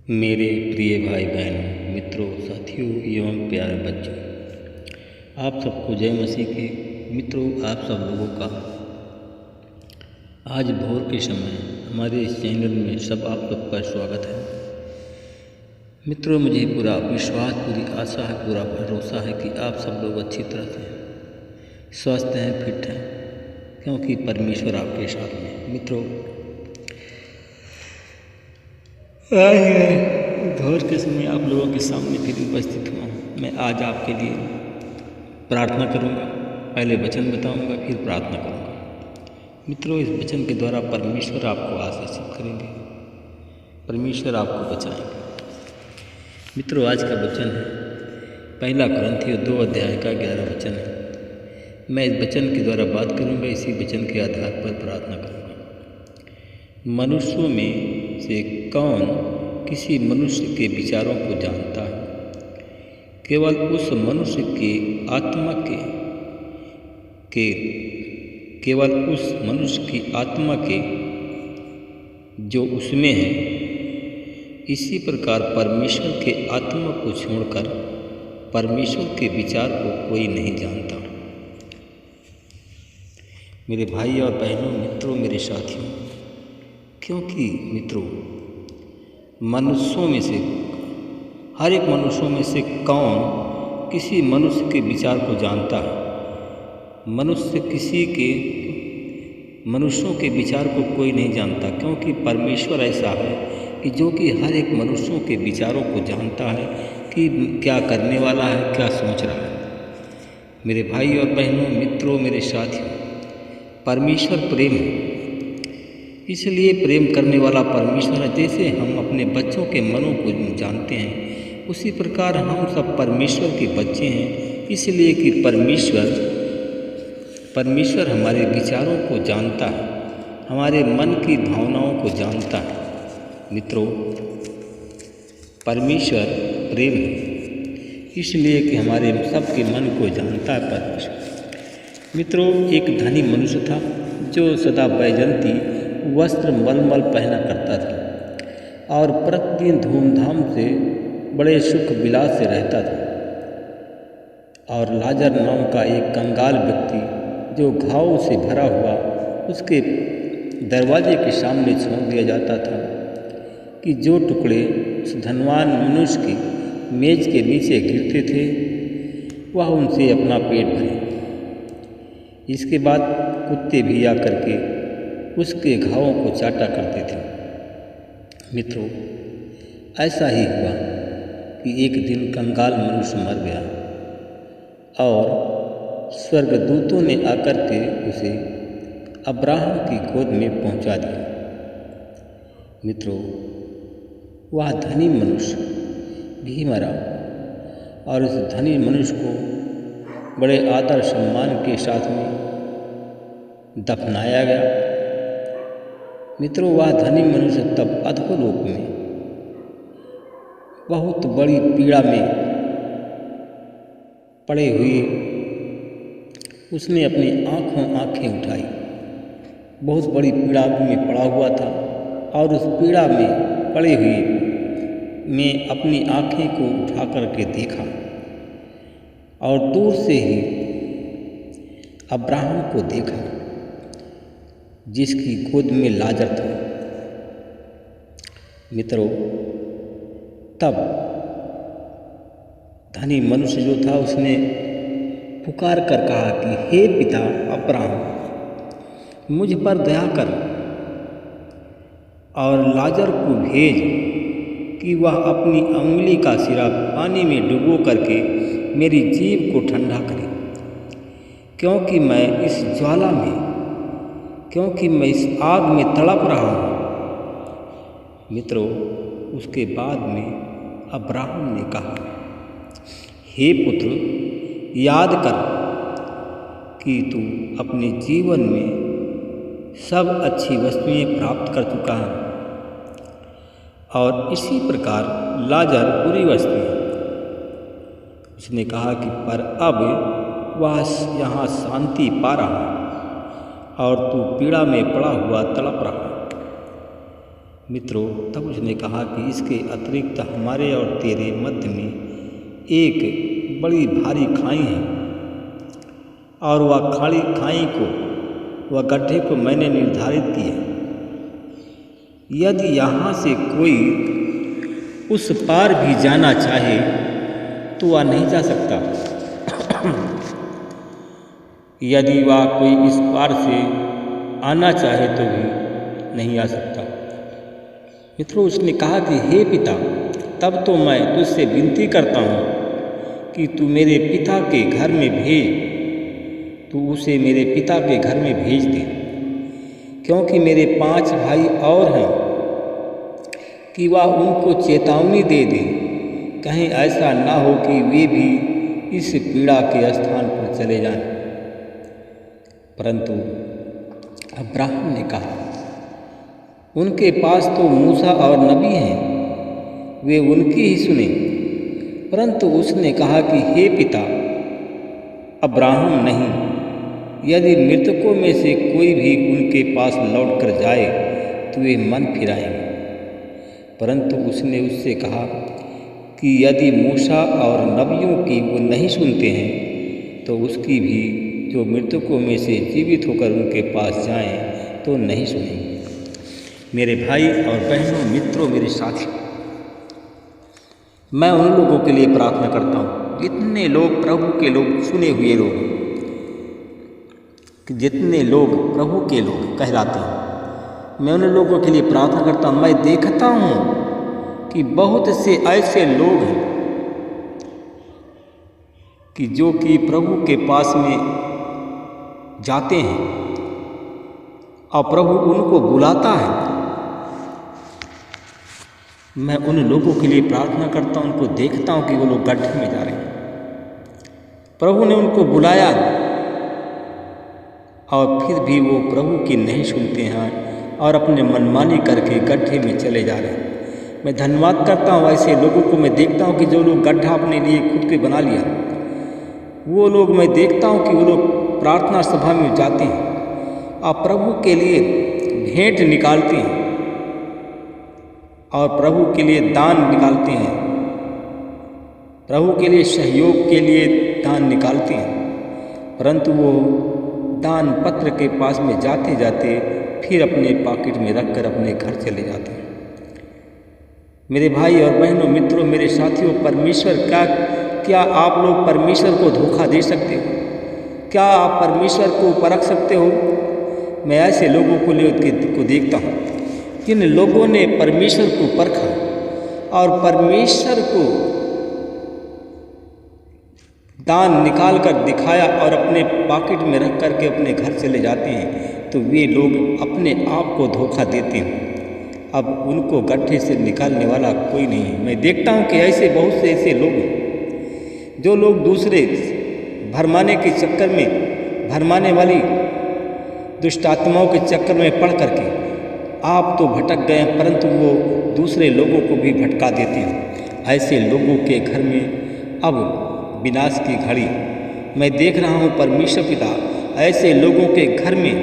मेरे प्रिय भाई बहनों, मित्रों, साथियों एवं प्यारे बच्चों, आप सबको जय मसीह के। मित्रों, आप सब लोगों का आज भोर के समय हमारे इस चैनल में आप सबका स्वागत है। मित्रों, मुझे पूरा विश्वास, पूरी आशा है, पूरा भरोसा है कि आप सब लोग अच्छी तरह से स्वस्थ हैं, फिट हैं, क्योंकि परमेश्वर आपके साथ में है। मित्रों, भोर के समय आप लोगों के सामने फिर उपस्थित हुआ हूँ। मैं आज आपके लिए प्रार्थना करूँगा। पहले वचन बताऊँगा, फिर प्रार्थना करूँगा। मित्रों, इस वचन के द्वारा परमेश्वर आपको आशीषित करेंगे, परमेश्वर आपको बचाएंगे। मित्रों, आज का वचन है पहला कुरिन्थियों 2 अध्याय का 11 वचन है। मैं इस वचन के द्वारा बात करूँगा, इसी वचन के आधार पर प्रार्थना करूँगा। मनुष्यों में से कौन किसी मनुष्य के विचारों को जानता है? केवल उस मनुष्य की आत्मा केवल उस मनुष्य की आत्मा के जो उसमें है। इसी प्रकार परमेश्वर के आत्मा को छोड़कर परमेश्वर के विचार को कोई नहीं जानता। मेरे भाई और बहनों, मित्रों, मेरे साथियों, क्योंकि मित्रों, मनुष्यों में से हर एक मनुष्यों में से कौन किसी मनुष्य के विचार को जानता है? मनुष्यों के विचार को कोई नहीं जानता, क्योंकि परमेश्वर ऐसा है कि जो कि हर एक मनुष्यों के विचारों को जानता है कि क्या करने वाला है, क्या सोच रहा है। मेरे भाई और बहनों, मित्रों, मेरे साथियों, परमेश्वर प्रेम है, इसलिए प्रेम करने वाला परमेश्वर है। जैसे हम अपने बच्चों के मनों को जानते हैं, उसी प्रकार हम सब परमेश्वर के बच्चे हैं, इसलिए कि परमेश्वर हमारे विचारों को जानता है, हमारे मन की भावनाओं को जानता है। मित्रों, परमेश्वर प्रेम है, इसलिए कि हमारे सबके मन को जानता है परमेश्वर। मित्रों, एक धनी मनुष्य था जो सदा बैजंती वस्त्र मलमल पहना करता था और प्रतिदिन धूमधाम से बड़े सुख विलास से रहता था। और लाजर नाम का एक कंगाल व्यक्ति जो घाव से भरा हुआ उसके दरवाजे के सामने छोड़ दिया जाता था कि जो टुकड़े उस धनवान मनुष्य की मेज के नीचे गिरते थे वह उनसे अपना पेट भरे। इसके बाद कुत्ते भी आकर के उसके घावों को चाटा करते थे। मित्रों, ऐसा ही हुआ कि एक दिन कंगाल मनुष्य मर गया और स्वर्गदूतों ने आकर के उसे अब्राहम की गोद में पहुंचा दिया। मित्रों, वह धनी मनुष्य भी मरा और उस धनी मनुष्य को बड़े आदर सम्मान के साथ में दफनाया गया। मित्रों, वह धनी मनुष्य तब अधोलोक में बहुत बड़ी पीड़ा में पड़े हुए उसने अपनी आंखें उठाई। बहुत बड़ी पीड़ा में पड़ा हुआ था और उस पीड़ा में पड़े हुए में अपनी आंखें को उठा करके देखा और दूर से ही अब्राहम को देखा जिसकी गोद में लाजर था। मित्रों, तब धनी मनुष्य जो था उसने पुकार कर कहा कि हे पिता अब्राहम, मुझ पर दया कर और लाजर को भेज कि वह अपनी अंगुली का सिरा पानी में डुबो करके मेरी जीभ को ठंडा करे, क्योंकि मैं इस आग में तड़प रहा हूँ। मित्रों, उसके बाद में अब्राहम ने कहा, हे पुत्र, याद कर कि तू अपने जीवन में सब अच्छी वस्तुएं प्राप्त कर चुका है और इसी प्रकार लाजर बुरी वस्तु है। उसने कहा कि पर अब वह यहाँ शांति पा रहा है और तू पीड़ा में पड़ा हुआ तड़प रहा है। मित्रों, तब उसने कहा कि इसके अतिरिक्त हमारे और तेरे मध्य में एक बड़ी भारी खाई है, और वह खाई को, वह गड्ढे को मैंने निर्धारित किया। यदि यहाँ से कोई उस पार भी जाना चाहे तो वह नहीं जा सकता। यदि वह कोई इस पार से आना चाहे तो भी नहीं आ सकता। मित्रों, उसने कहा कि हे पिता, तब तो मैं तुझसे विनती करता हूँ कि तू मेरे पिता के घर में तू उसे मेरे पिता के घर में भेज दे, क्योंकि मेरे 5 भाई और हैं, कि वह उनको चेतावनी दे दे, कहीं ऐसा ना हो कि वे भी इस पीड़ा के स्थान पर चले जाएं। परंतु अब्राहम ने कहा, उनके पास तो मूसा और नबी हैं, वे उनकी ही सुने। परंतु उसने कहा कि हे पिता अब्राहम, नहीं, यदि मृतकों में से कोई भी उनके पास लौट कर जाए तो वे मन फिराएंगे। परंतु उसने उससे कहा कि यदि मूसा और नबियों की वो नहीं सुनते हैं तो उसकी भी, जो मृतकों में से जीवित होकर उनके पास जाएं तो नहीं सुनेंगे। मेरे भाई और बहनों, मित्रों, मेरे साथी, मैं उन लोगों के लिए प्रार्थना करता हूँ, जितने लोग प्रभु के लोग, चुने हुए लोग, जितने लोग प्रभु के लोग कहलाते हैं, मैं उन लोगों के लिए प्रार्थना करता हूँ। मैं देखता हूँ कि बहुत से ऐसे लोग हैं कि जो कि प्रभु के पास में जाते हैं और प्रभु उनको बुलाता है। मैं उन लोगों के लिए प्रार्थना करता हूँ, उनको देखता हूँ कि वो लोग गड्ढे में जा रहे हैं। प्रभु ने उनको बुलाया और फिर भी वो प्रभु की नहीं सुनते हैं और अपने मनमानी करके गड्ढे में चले जा रहे हैं। मैं धन्यवाद करता हूँ ऐसे लोगों को। मैं देखता हूँ कि जो लोग गड्ढा अपने लिए खुद के बना लिया, वो लोग, मैं देखता हूँ कि वो लोग प्रार्थना सभा में जाते हैं और प्रभु के लिए भेंट निकालते हैं और प्रभु के लिए दान निकालते हैं, प्रभु के लिए सहयोग के लिए दान निकालते हैं। परंतु वो दान पत्र के पास में जाते जाते फिर अपने पॉकेट में रखकर अपने घर चले जाते हैं। मेरे भाई और बहनों, मित्रों, मेरे साथियों, परमेश्वर क्या आप लोग परमेश्वर को धोखा दे सकते हो? क्या आप परमेश्वर को परख सकते हो? मैं ऐसे लोगों को देखता हूँ जिन लोगों ने परमेश्वर को परखा और परमेश्वर को दान निकाल कर दिखाया और अपने पॉकेट में रख करके अपने घर चले जाते हैं, तो वे लोग अपने आप को धोखा देते हैं। अब उनको गड्ढे से निकालने वाला कोई नहीं है। मैं देखता हूँ कि ऐसे बहुत से ऐसे लोग हैं जो लोग दूसरे भरमाने के चक्कर में, भरमाने वाली दुष्ट आत्माओं के चक्कर में पड़ करके आप तो भटक गए हैं, परंतु वो दूसरे लोगों को भी भटका देते हैं। ऐसे लोगों के घर में अब विनाश की घड़ी मैं देख रहा हूँ। परमेश्वर पिता ऐसे लोगों के घर में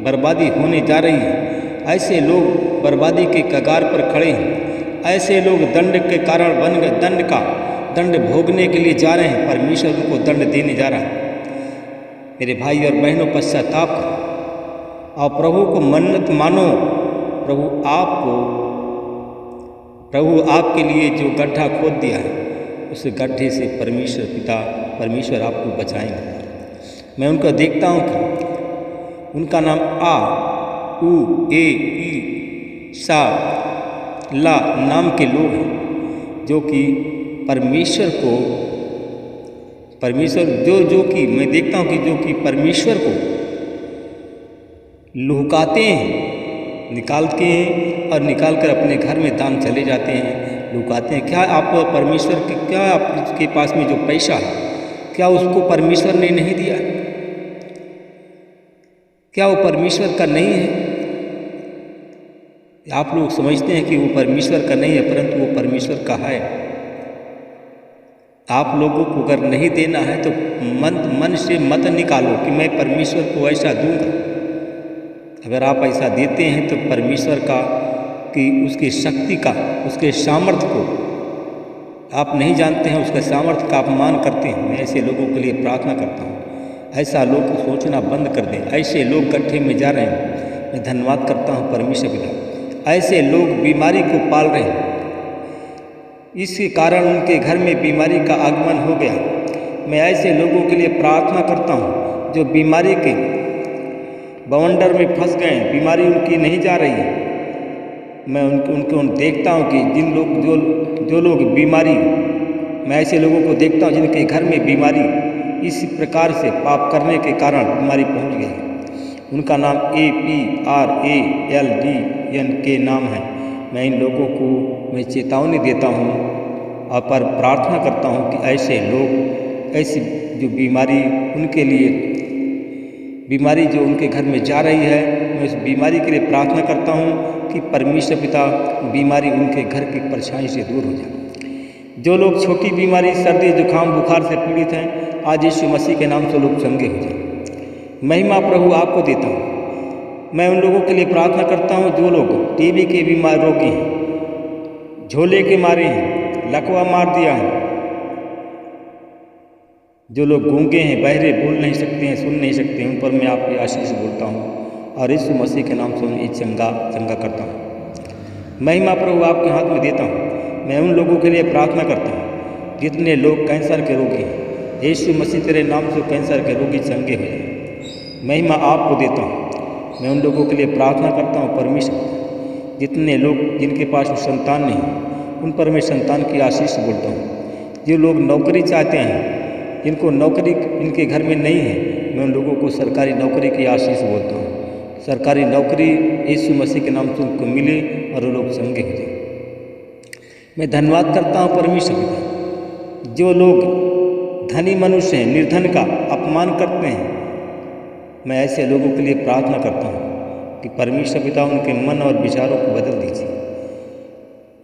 बर्बादी होने जा रही है। ऐसे लोग बर्बादी के कगार पर खड़े हैं। ऐसे लोग दंड के कारण बन गए, दंड भोगने के लिए जा रहे हैं। परमेश्वर उनको दंड देने जा रहा है। मेरे भाई और बहनों, पश्चाताप करो और प्रभु को मन्नत मानो। प्रभु आपके लिए जो गड्ढा खोद दिया है, उस गड्ढे से परमेश्वर आपको बचाएंगे। मैं उनको देखता हूँ कि उनका नाम आ उ ए ई सा ला नाम के लोग हैं, जो कि परमेश्वर जो कि मैं देखता हूँ कि जो कि परमेश्वर को लुकाते हैं, निकालते हैं और निकाल कर अपने घर में दान चले जाते हैं, लुकाते हैं। क्या आप परमेश्वर के, क्या आपके पास में जो पैसा है, क्या उसको परमेश्वर ने नहीं दिया? क्या वो परमेश्वर का नहीं है? आप लोग समझते हैं कि वो परमेश्वर का नहीं है, परंतु वो परमेश्वर का है। आप लोगों को अगर नहीं देना है तो मन से मत निकालो कि मैं परमेश्वर को ऐसा दूंगा। अगर आप ऐसा देते हैं तो परमेश्वर का कि उसकी शक्ति का, उसके सामर्थ्य को आप नहीं जानते हैं, उसके सामर्थ्य का अपमान करते हैं। मैं ऐसे लोगों के लिए प्रार्थना करता हूँ, ऐसा लोग सोचना बंद कर दें। ऐसे लोग गड्ढे में जा रहे हैं, मैं धन्यवाद करता हूँ परमेश्वर पिता। ऐसे लोग बीमारी को पाल रहे हैं, इसके कारण उनके घर में बीमारी का आगमन हो गया। मैं ऐसे लोगों के लिए प्रार्थना करता हूँ जो बीमारी के बवंडर में फंस गए, बीमारी उनकी नहीं जा रही है। मैं उनको देखता हूँ कि जिन लोग जो लोग बीमारी, मैं ऐसे लोगों को देखता हूँ जिनके घर में बीमारी इस प्रकार से पाप करने के कारण बीमारी पहुँच गई। उनका नाम APRALDN के नाम है। मैं इन लोगों को मैं चेतावनी देता हूँ और पर प्रार्थना करता हूँ कि ऐसे लोग, ऐसी जो बीमारी उनके लिए, बीमारी जो उनके घर में जा रही है, मैं उस बीमारी के लिए प्रार्थना करता हूँ कि परमेश्वर पिता बीमारी उनके घर की परेशानी से दूर हो जाए। जो लोग छोटी बीमारी, सर्दी, जुकाम, बुखार से पीड़ित हैं, आज यीशु मसीह के नाम से लोग चंगे हो जाए। महिमा प्रभु आपको देता हूँ। मैं उन लोगों के लिए प्रार्थना करता हूँ जो लोग टीबी के बीमार रोगी हैं, झोले के मारे हैं, लकवा मार दिया है, जो लोग गूंगे हैं, बहरे, बोल नहीं सकते हैं, सुन नहीं सकते हैं, उन पर मैं आपकी आशीष बोलता हूँ और यीशु मसीह के नाम से उन्हें चंगा करता हूँ। महिमा प्रभु आपके हाथ में देता हूँ। मैं उन लोगों के लिए प्रार्थना करता हूँ जितने लोग कैंसर के रोगी हैं, यीशु मसीह तेरे नाम से कैंसर के रोगी चंगे हो जाए। महिमा आपको देता हूँ। मैं उन लोगों के लिए प्रार्थना करता हूँ परमेश्वर, जितने लोग जिनके पास संतान नहीं, उन पर मैं संतान की आशीष बोलता हूँ। जो लोग नौकरी चाहते हैं, जिनको नौकरी इनके घर में नहीं है, मैं उन लोगों को सरकारी नौकरी की आशीष बोलता हूँ। सरकारी नौकरी यीशु मसीह के नाम से उनको मिले और वो लोग चंगे हो जाए। मैं धन्यवाद करता हूँ परमेश्वर पिता। जो लोग धनी मनुष्य हैं, निर्धन का अपमान करते हैं, मैं ऐसे लोगों के लिए प्रार्थना करता हूँ कि परमेश्वर पिता उनके मन और विचारों को बदल दीजिए।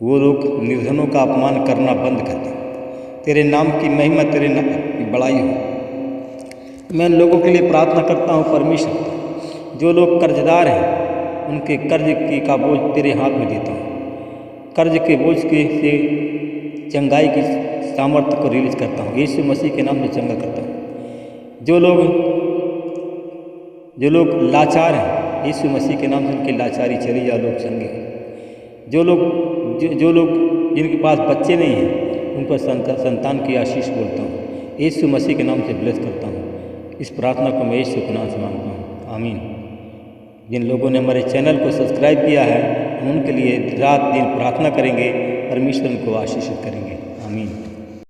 वो लोग निर्धनों का अपमान करना बंद कर दें। तेरे नाम की महिमा, तेरे नाम की बड़ाई हो। मैं उन लोगों के लिए प्रार्थना करता हूँ परमेश्वर, जो लोग कर्जदार हैं, उनके कर्ज की का बोझ तेरे हाथ में देता हूँ। कर्ज के बोझ के से चंगाई की सामर्थ्य को रिलीज करता हूँ। यीशु मसीह के नाम से चंगा करता हूँ। जो लोग लाचार हैं, यीशु मसीह के नाम से उनकी लाचारी चली जाए, लोग चंगे। जो लोग जिनके पास बच्चे नहीं हैं, उन पर संतान की आशीष बोलता हूँ। यीशु मसीह के नाम से ब्लेस करता हूँ। इस प्रार्थना को मैं यीशु के नाम से मांगता हूँ, आमीन। जिन लोगों ने हमारे चैनल को सब्सक्राइब किया है, हम उनके लिए रात दिन प्रार्थना करेंगे, परमेश्वर उनको आशीषित करेंगे, आमीन।